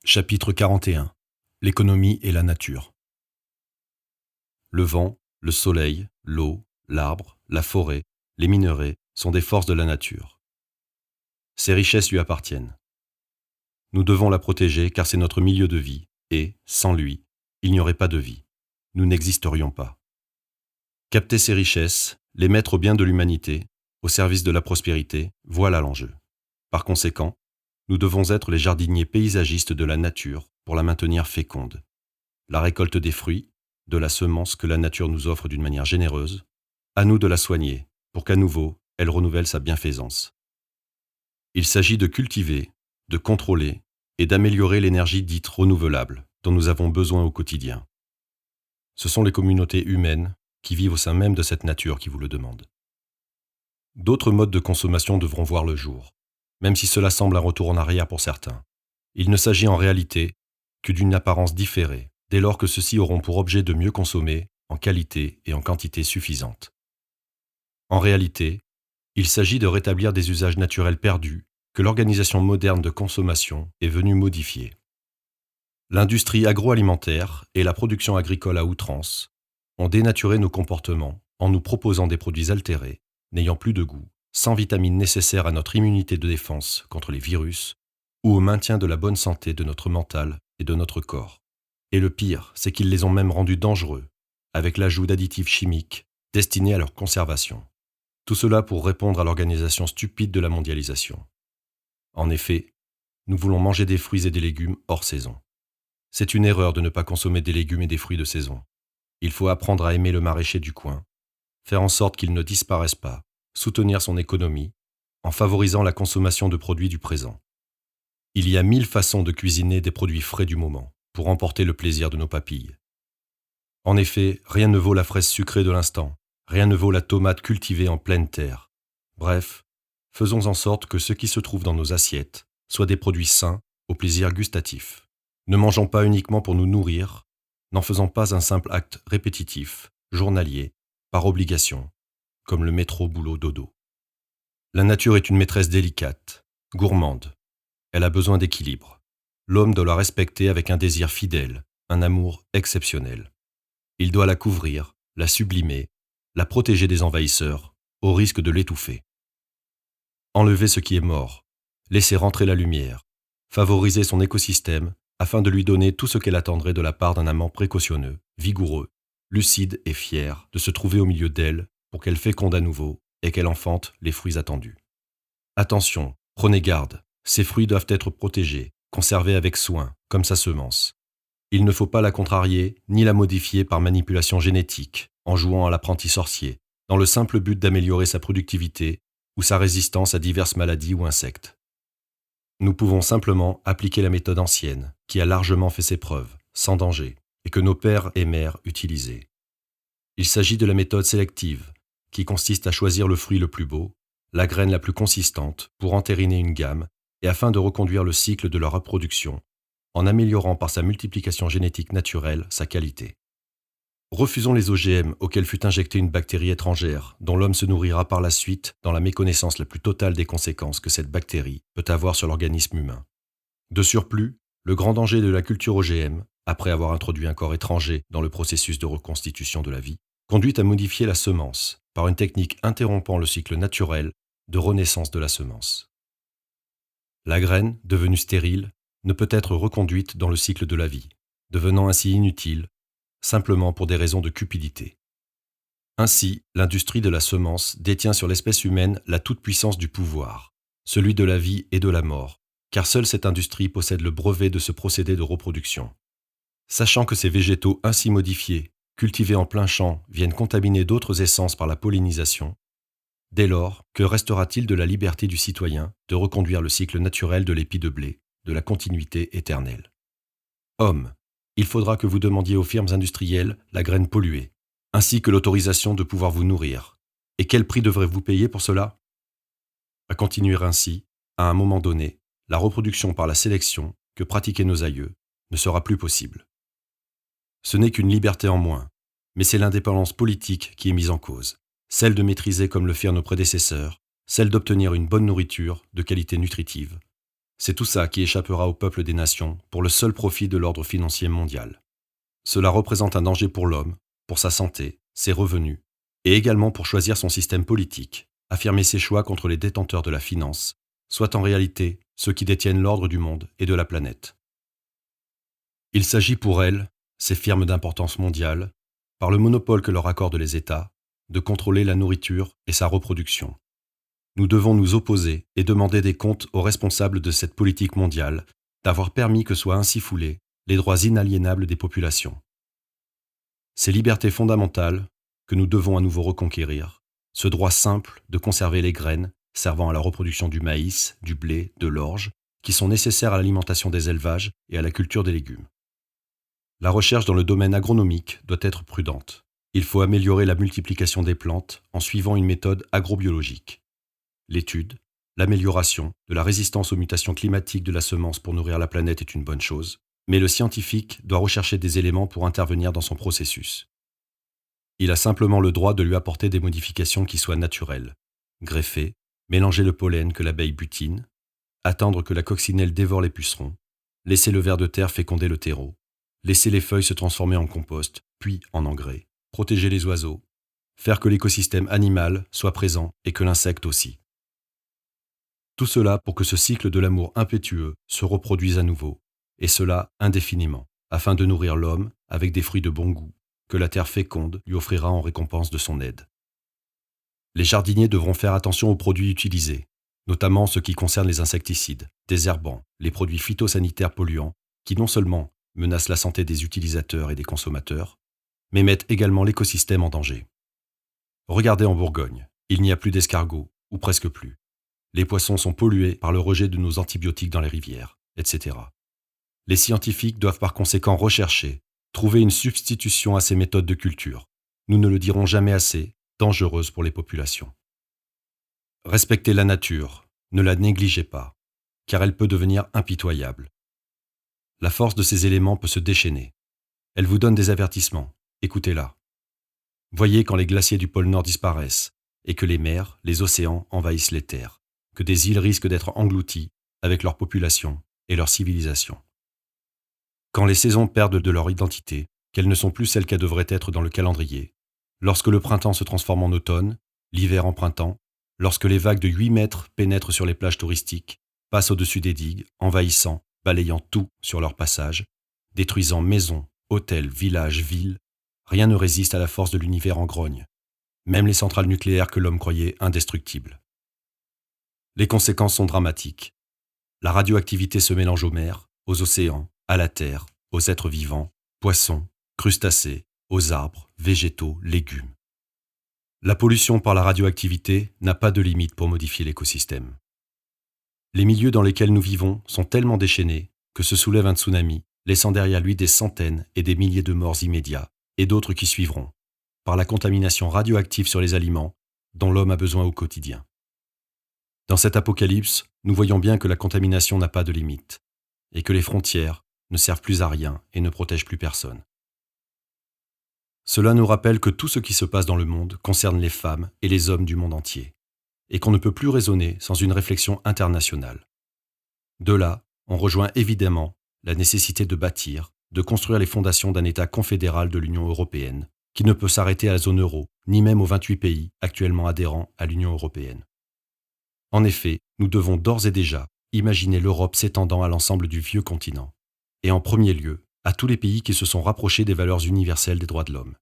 Chapitre 41. L'économie et la nature. Le vent, le soleil, l'eau, l'arbre, la forêt, les minerais sont des forces de la nature. Ces richesses lui appartiennent. Nous devons la protéger car c'est notre milieu de vie et, sans lui, il n'y aurait pas de vie. Nous n'existerions pas. Capter ces richesses, les mettre au bien de l'humanité, au service de la prospérité, voilà l'enjeu. Par conséquent, nous devons être les jardiniers paysagistes de la nature pour la maintenir féconde. La récolte des fruits, de la semence que la nature nous offre d'une manière généreuse, à nous de la soigner pour qu'à nouveau, elle renouvelle sa bienfaisance. Il s'agit de cultiver, de contrôler et d'améliorer l'énergie dite renouvelable dont nous avons besoin au quotidien. Ce sont les communautés humaines qui vivent au sein même de cette nature qui vous le demandent. D'autres modes de consommation devront voir le jour, même si cela semble un retour en arrière pour certains. Il ne s'agit en réalité que d'une apparence différée, dès lors que ceux-ci auront pour objet de mieux consommer en qualité et en quantité suffisante. En réalité, il s'agit de rétablir des usages naturels perdus que l'organisation moderne de consommation est venue modifier. L'industrie agroalimentaire et la production agricole à outrance ont dénaturé nos comportements en nous proposant des produits altérés, n'ayant plus de goût, sans vitamines nécessaires à notre immunité de défense contre les virus ou au maintien de la bonne santé de notre mental et de notre corps. Et le pire, c'est qu'ils les ont même rendus dangereux, avec l'ajout d'additifs chimiques destinés à leur conservation. Tout cela pour répondre à l'organisation stupide de la mondialisation. En effet, nous voulons manger des fruits et des légumes hors saison. C'est une erreur de ne pas consommer des légumes et des fruits de saison. Il faut apprendre à aimer le maraîcher du coin, faire en sorte qu'il ne disparaisse pas, soutenir son économie, en favorisant la consommation de produits du présent. Il y a 1000 façons de cuisiner des produits frais du moment, pour emporter le plaisir de nos papilles. En effet, rien ne vaut la fraise sucrée de l'instant, rien ne vaut la tomate cultivée en pleine terre. Bref, faisons en sorte que ce qui se trouve dans nos assiettes soient des produits sains, au plaisir gustatif. Ne mangeons pas uniquement pour nous nourrir, n'en faisons pas un simple acte répétitif, journalier, par obligation, comme le métro boulot dodo. La nature est une maîtresse délicate, gourmande. Elle a besoin d'équilibre. L'homme doit la respecter avec un désir fidèle, un amour exceptionnel. Il doit la couvrir, la sublimer, la protéger des envahisseurs, au risque de l'étouffer. Enlever ce qui est mort, laisser rentrer la lumière, favoriser son écosystème afin de lui donner tout ce qu'elle attendrait de la part d'un amant précautionneux, vigoureux, lucide et fier de se trouver au milieu d'elle pour qu'elle féconde à nouveau et qu'elle enfante les fruits attendus. Attention, prenez garde, ces fruits doivent être protégés, conservés avec soin, comme sa semence. Il ne faut pas la contrarier ni la modifier par manipulation génétique, en jouant à l'apprenti sorcier, dans le simple but d'améliorer sa productivité ou sa résistance à diverses maladies ou insectes. Nous pouvons simplement appliquer la méthode ancienne, qui a largement fait ses preuves, sans danger, et que nos pères et mères utilisaient. Il s'agit de la méthode sélective, qui consiste à choisir le fruit le plus beau, la graine la plus consistante pour entériner une gamme et afin de reconduire le cycle de leur reproduction, en améliorant par sa multiplication génétique naturelle sa qualité. Refusons les OGM auxquels fut injectée une bactérie étrangère, dont l'homme se nourrira par la suite dans la méconnaissance la plus totale des conséquences que cette bactérie peut avoir sur l'organisme humain. De surplus, le grand danger de la culture OGM, après avoir introduit un corps étranger dans le processus de reconstitution de la vie, conduit à modifier la semence par une technique interrompant le cycle naturel de renaissance de la semence. La graine, devenue stérile, ne peut être reconduite dans le cycle de la vie, devenant ainsi inutile, simplement pour des raisons de cupidité. Ainsi, l'industrie de la semence détient sur l'espèce humaine la toute-puissance du pouvoir, celui de la vie et de la mort, car seule cette industrie possède le brevet de ce procédé de reproduction. Sachant que ces végétaux ainsi modifiés, cultivés en plein champ, viennent contaminer d'autres essences par la pollinisation, dès lors, que restera-t-il de la liberté du citoyen de reconduire le cycle naturel de l'épi de blé, de la continuité éternelle? Homme, il faudra que vous demandiez aux firmes industrielles la graine polluée, ainsi que l'autorisation de pouvoir vous nourrir. Et quel prix devrez-vous payer pour cela? À continuer ainsi, à un moment donné, la reproduction par la sélection que pratiquaient nos aïeux ne sera plus possible. Ce n'est qu'une liberté en moins, mais c'est l'indépendance politique qui est mise en cause, celle de maîtriser comme le firent nos prédécesseurs, celle d'obtenir une bonne nourriture de qualité nutritive, C'est tout ça qui échappera au peuple des nations pour le seul profit de l'ordre financier mondial. Cela représente un danger pour l'homme, pour sa santé, ses revenus, et également pour choisir son système politique, affirmer ses choix contre les détenteurs de la finance, soit en réalité ceux qui détiennent l'ordre du monde et de la planète. Il s'agit pour elles, ces firmes d'importance mondiale, par le monopole que leur accordent les États, de contrôler la nourriture et sa reproduction. Nous devons nous opposer et demander des comptes aux responsables de cette politique mondiale d'avoir permis que soient ainsi foulés les droits inaliénables des populations. Ces libertés fondamentales que nous devons à nouveau reconquérir, ce droit simple de conserver les graines servant à la reproduction du maïs, du blé, de l'orge, qui sont nécessaires à l'alimentation des élevages et à la culture des légumes. La recherche dans le domaine agronomique doit être prudente. Il faut améliorer la multiplication des plantes en suivant une méthode agrobiologique. L'étude, l'amélioration de la résistance aux mutations climatiques de la semence pour nourrir la planète est une bonne chose, mais le scientifique doit rechercher des éléments pour intervenir dans son processus. Il a simplement le droit de lui apporter des modifications qui soient naturelles, greffer, mélanger le pollen que l'abeille butine, attendre que la coccinelle dévore les pucerons, laisser le ver de terre féconder le terreau, laisser les feuilles se transformer en compost, puis en engrais, protéger les oiseaux, faire que l'écosystème animal soit présent et que l'insecte aussi. Tout cela pour que ce cycle de l'amour impétueux se reproduise à nouveau, et cela indéfiniment, afin de nourrir l'homme avec des fruits de bon goût, que la terre féconde lui offrira en récompense de son aide. Les jardiniers devront faire attention aux produits utilisés, notamment ceux qui concernent les insecticides, désherbants, les produits phytosanitaires polluants, qui non seulement menacent la santé des utilisateurs et des consommateurs, mais mettent également l'écosystème en danger. Regardez en Bourgogne, il n'y a plus d'escargots, ou presque plus. Les poissons sont pollués par le rejet de nos antibiotiques dans les rivières, etc. Les scientifiques doivent par conséquent rechercher, trouver une substitution à ces méthodes de culture. Nous ne le dirons jamais assez, dangereuses pour les populations. Respectez la nature, ne la négligez pas, car elle peut devenir impitoyable. La force de ces éléments peut se déchaîner. Elle vous donne des avertissements, écoutez-la. Voyez quand les glaciers du pôle Nord disparaissent et que les mers, les océans envahissent les terres, que des îles risquent d'être englouties avec leur population et leur civilisation. Quand les saisons perdent de leur identité, qu'elles ne sont plus celles qu'elles devraient être dans le calendrier, lorsque le printemps se transforme en automne, l'hiver en printemps, lorsque les vagues de 8 mètres pénètrent sur les plages touristiques, passent au-dessus des digues, envahissant, balayant tout sur leur passage, détruisant maisons, hôtels, villages, villes, rien ne résiste à la force de l'univers en grogne, même les centrales nucléaires que l'homme croyait indestructibles. Les conséquences sont dramatiques. La radioactivité se mélange aux mers, aux océans, à la terre, aux êtres vivants, poissons, crustacés, aux arbres, végétaux, légumes. La pollution par la radioactivité n'a pas de limite pour modifier l'écosystème. Les milieux dans lesquels nous vivons sont tellement déchaînés que se soulève un tsunami, laissant derrière lui des centaines et des milliers de morts immédiats, et d'autres qui suivront, par la contamination radioactive sur les aliments dont l'homme a besoin au quotidien. Dans cet apocalypse, nous voyons bien que la contamination n'a pas de limite, et que les frontières ne servent plus à rien et ne protègent plus personne. Cela nous rappelle que tout ce qui se passe dans le monde concerne les femmes et les hommes du monde entier, et qu'on ne peut plus raisonner sans une réflexion internationale. De là, on rejoint évidemment la nécessité de bâtir, de construire les fondations d'un État confédéral de l'Union européenne, qui ne peut s'arrêter à la zone euro, ni même aux 28 pays actuellement adhérents à l'Union européenne. En effet, nous devons d'ores et déjà imaginer l'Europe s'étendant à l'ensemble du vieux continent, et en premier lieu, à tous les pays qui se sont rapprochés des valeurs universelles des droits de l'homme,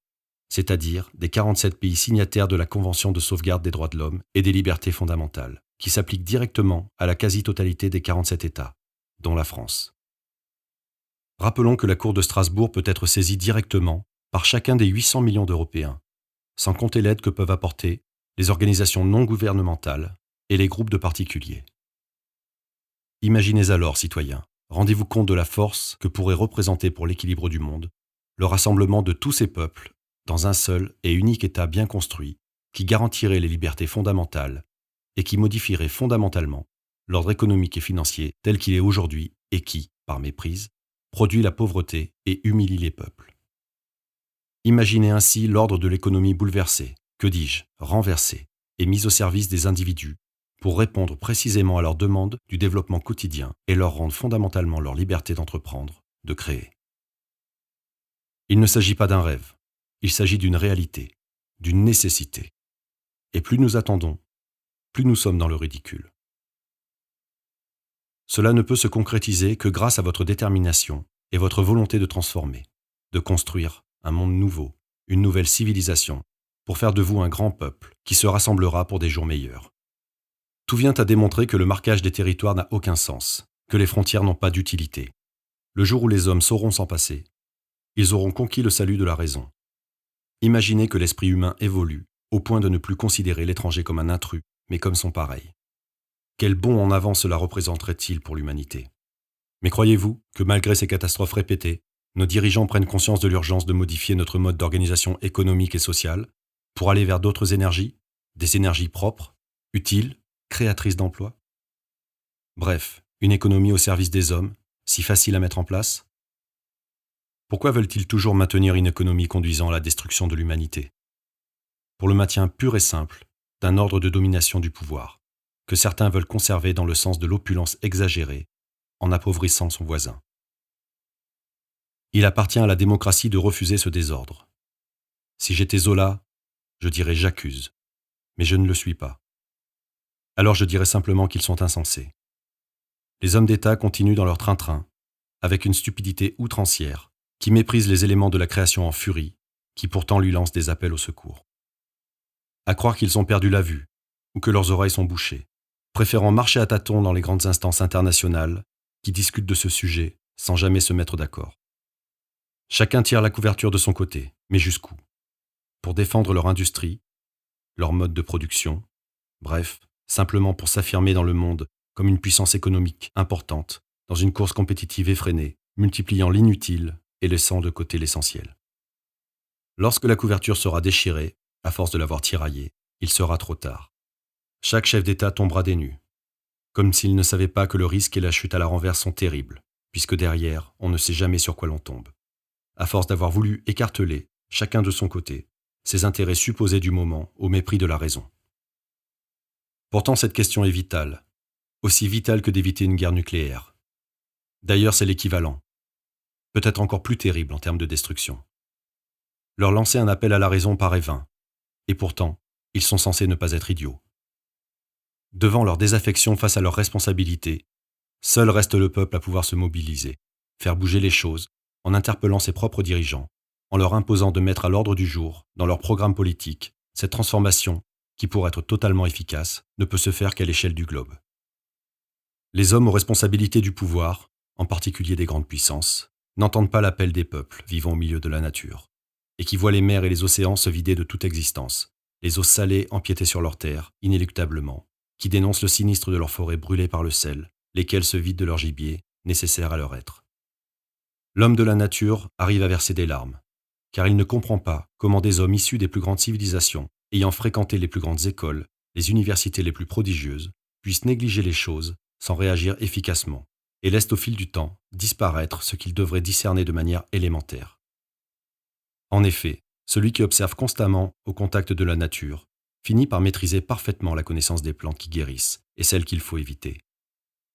c'est-à-dire des 47 pays signataires de la Convention de sauvegarde des droits de l'homme et des libertés fondamentales, qui s'applique directement à la quasi-totalité des 47 États, dont la France. Rappelons que la Cour de Strasbourg peut être saisie directement par chacun des 800 millions d'Européens, sans compter l'aide que peuvent apporter les organisations non gouvernementales et les groupes de particuliers. Imaginez alors, citoyens, rendez-vous compte de la force que pourrait représenter pour l'équilibre du monde le rassemblement de tous ces peuples dans un seul et unique État bien construit qui garantirait les libertés fondamentales et qui modifierait fondamentalement l'ordre économique et financier tel qu'il est aujourd'hui et qui, par méprise, produit la pauvreté et humilie les peuples. Imaginez ainsi l'ordre de l'économie bouleversé, que dis-je, renversé, et mis au service des individus pour répondre précisément à leurs demandes du développement quotidien et leur rendre fondamentalement leur liberté d'entreprendre, de créer. Il ne s'agit pas d'un rêve, il s'agit d'une réalité, d'une nécessité. Et plus nous attendons, plus nous sommes dans le ridicule. Cela ne peut se concrétiser que grâce à votre détermination et votre volonté de transformer, de construire un monde nouveau, une nouvelle civilisation, pour faire de vous un grand peuple qui se rassemblera pour des jours meilleurs. Tout vient à démontrer que le marquage des territoires n'a aucun sens, que les frontières n'ont pas d'utilité. Le jour où les hommes sauront s'en passer, ils auront conquis le salut de la raison. Imaginez que l'esprit humain évolue au point de ne plus considérer l'étranger comme un intrus, mais comme son pareil. Quel bond en avant cela représenterait-il pour l'humanité ? Mais croyez-vous que malgré ces catastrophes répétées, nos dirigeants prennent conscience de l'urgence de modifier notre mode d'organisation économique et sociale pour aller vers d'autres énergies, des énergies propres, utiles, créatrices d'emplois ? Bref, une économie au service des hommes, si facile à mettre en place ? Pourquoi veulent-ils toujours maintenir une économie conduisant à la destruction de l'humanité ? Pour le maintien pur et simple d'un ordre de domination du pouvoir, que certains veulent conserver dans le sens de l'opulence exagérée, en appauvrissant son voisin. Il appartient à la démocratie de refuser ce désordre. Si j'étais Zola, je dirais j'accuse, mais je ne le suis pas. Alors je dirais simplement qu'ils sont insensés. Les hommes d'État continuent dans leur train-train, avec une stupidité outrancière, qui méprise les éléments de la création en furie, qui pourtant lui lancent des appels au secours. À croire qu'ils ont perdu la vue, ou que leurs oreilles sont bouchées, préférant marcher à tâtons dans les grandes instances internationales qui discutent de ce sujet sans jamais se mettre d'accord. Chacun tire la couverture de son côté, mais jusqu'où ? Pour défendre leur industrie, leur mode de production, bref, simplement pour s'affirmer dans le monde comme une puissance économique importante, dans une course compétitive effrénée, multipliant l'inutile et laissant de côté l'essentiel. Lorsque la couverture sera déchirée, à force de l'avoir tiraillée, il sera trop tard. Chaque chef d'État tombera des nues, comme s'il ne savait pas que le risque et la chute à la renverse sont terribles, puisque derrière, on ne sait jamais sur quoi l'on tombe. À force d'avoir voulu écarteler, chacun de son côté, ses intérêts supposés du moment au mépris de la raison. Pourtant, cette question est vitale, aussi vitale que d'éviter une guerre nucléaire. D'ailleurs, c'est l'équivalent, peut-être encore plus terrible en termes de destruction. Leur lancer un appel à la raison paraît vain, et pourtant, ils sont censés ne pas être idiots. Devant leur désaffection face à leurs responsabilités, seul reste le peuple à pouvoir se mobiliser, faire bouger les choses, en interpellant ses propres dirigeants, en leur imposant de mettre à l'ordre du jour, dans leur programme politique, cette transformation qui, pour être totalement efficace, ne peut se faire qu'à l'échelle du globe. Les hommes aux responsabilités du pouvoir, en particulier des grandes puissances, n'entendent pas l'appel des peuples vivant au milieu de la nature, et qui voient les mers et les océans se vider de toute existence, les eaux salées empiéter sur leurs terres, inéluctablement, qui dénoncent le sinistre de leurs forêts brûlées par le sel, lesquelles se vident de leur gibier, nécessaire à leur être. L'homme de la nature arrive à verser des larmes, car il ne comprend pas comment des hommes issus des plus grandes civilisations, ayant fréquenté les plus grandes écoles, les universités les plus prodigieuses, puissent négliger les choses sans réagir efficacement, et laissent au fil du temps disparaître ce qu'ils devraient discerner de manière élémentaire. En effet, celui qui observe constamment au contact de la nature finit par maîtriser parfaitement la connaissance des plantes qui guérissent et celles qu'il faut éviter.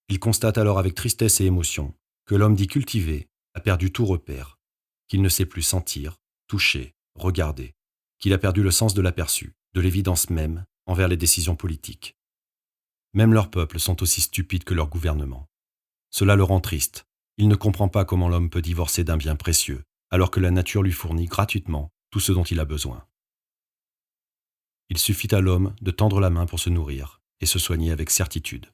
Il constate alors avec tristesse et émotion que l'homme dit cultivé a perdu tout repère, qu'il ne sait plus sentir, toucher, regarder, qu'il a perdu le sens de l'aperçu, de l'évidence même envers les décisions politiques. Même leurs peuples sont aussi stupides que leur gouvernement. Cela le rend triste. Il ne comprend pas comment l'homme peut divorcer d'un bien précieux, alors que la nature lui fournit gratuitement tout ce dont il a besoin. Il suffit à l'homme de tendre la main pour se nourrir et se soigner avec certitude.